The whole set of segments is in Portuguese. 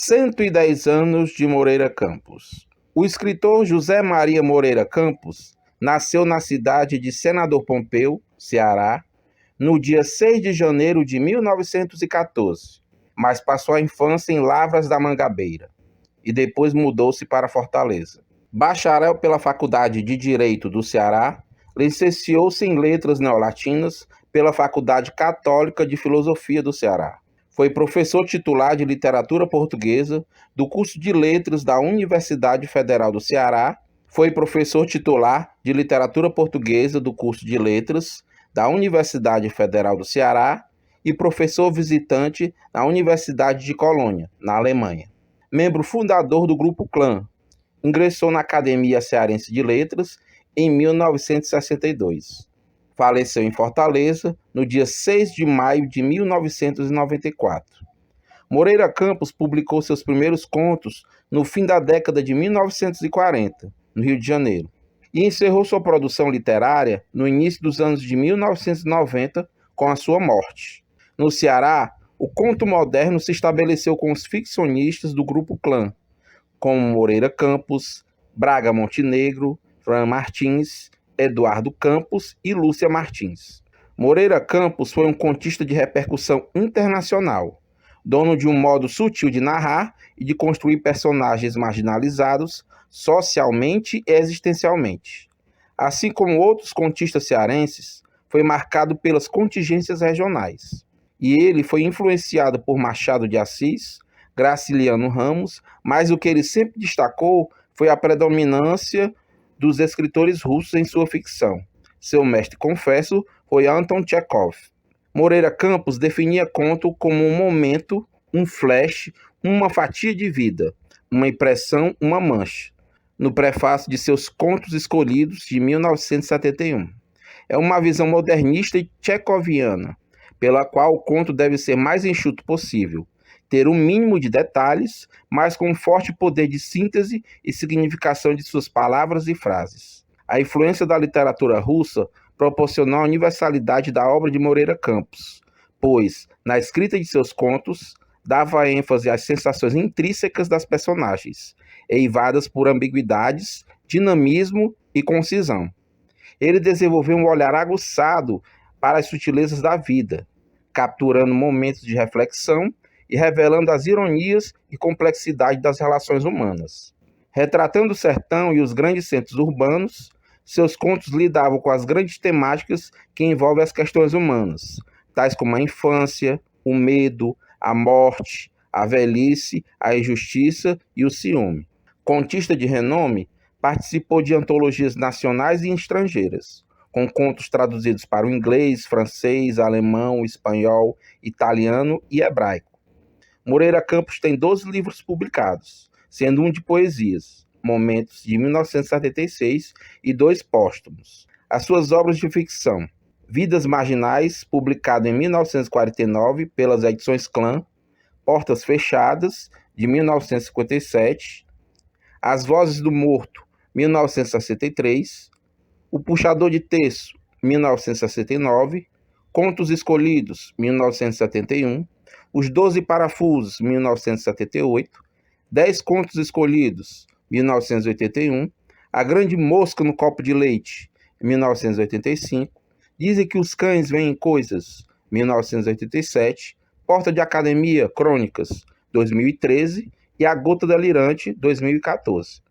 110 anos de Moreira Campos. O escritor José Maria Moreira Campos nasceu na cidade de Senador Pompeu, Ceará, no dia 6 de janeiro de 1914, mas passou a infância em Lavras da Mangabeira e depois mudou-se para Fortaleza. Bacharel pela Faculdade de Direito do Ceará, licenciou-se em Letras Neolatinas pela Faculdade Católica de Filosofia do Ceará. Foi professor titular de Literatura Portuguesa do curso de Letras da Universidade Federal do Ceará. Foi professor titular de Literatura Portuguesa do curso de Letras da Universidade Federal do Ceará e professor visitante na Universidade de Colônia, na Alemanha. Membro fundador do Grupo Clã. Ingressou na Academia Cearense de Letras em 1962. Faleceu em Fortaleza no dia 6 de maio de 1994. Moreira Campos publicou seus primeiros contos no fim da década de 1940, no Rio de Janeiro, e encerrou sua produção literária no início dos anos de 1990 com a sua morte. No Ceará, o conto moderno se estabeleceu com os ficcionistas do Grupo Clã, como Moreira Campos, Braga Montenegro, Fran Martins, Eduardo Campos e Lúcia Martins. Moreira Campos foi um contista de repercussão internacional, dono de um modo sutil de narrar e de construir personagens marginalizados socialmente e existencialmente. Assim como outros contistas cearenses, foi marcado pelas contingências regionais. E ele foi influenciado por Machado de Assis, Graciliano Ramos, mas o que ele sempre destacou foi a predominância dos escritores russos em sua ficção. Seu mestre confesso foi Anton Chekhov. Moreira Campos definia conto como um momento, um flash, uma fatia de vida, uma impressão, uma mancha, no prefácio de seus Contos Escolhidos, de 1971. É uma visão modernista e tchecoviana, pela qual o conto deve ser mais enxuto possível, ter um mínimo de detalhes, mas com um forte poder de síntese e significação de suas palavras e frases. A influência da literatura russa proporcionou a universalidade da obra de Moreira Campos, pois, na escrita de seus contos, dava ênfase às sensações intrínsecas das personagens, eivadas por ambiguidades, dinamismo e concisão. Ele desenvolveu um olhar aguçado para as sutilezas da vida, capturando momentos de reflexão e revelando as ironias e complexidade das relações humanas. Retratando o sertão e os grandes centros urbanos, seus contos lidavam com as grandes temáticas que envolvem as questões humanas, tais como a infância, o medo, a morte, a velhice, a injustiça e o ciúme. Contista de renome, participou de antologias nacionais e estrangeiras, com contos traduzidos para o inglês, francês, alemão, espanhol, italiano e hebraico. Moreira Campos tem 12 livros publicados, sendo um de poesias, Momentos, de 1976, e 2 póstumos. As suas obras de ficção: Vidas Marginais, publicado em 1949 pelas edições Clã, Portas Fechadas, de 1957, As Vozes do Morto, 1963, O Puxador de Terço, 1969, Contos Escolhidos, 1971, Os 12 Parafusos, 1978, 10 Contos Escolhidos, 1981, A Grande Mosca no Copo de Leite, 1985, Dizem que os Cães Veem Coisas, 1987, Porta de Academia, Crônicas, 2013 e A Gota Delirante, 2014.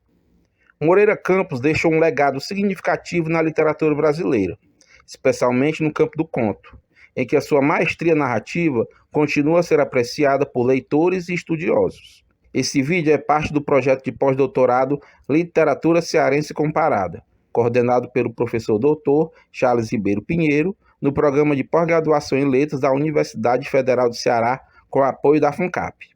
Moreira Campos deixou um legado significativo na literatura brasileira, especialmente no campo do conto, em que a sua maestria narrativa continua a ser apreciada por leitores e estudiosos. Esse vídeo é parte do projeto de pós-doutorado Literatura Cearense Comparada, coordenado pelo professor doutor Charles Ribeiro Pinheiro, no programa de pós-graduação em Letras da Universidade Federal do Ceará, com apoio da FUNCAP.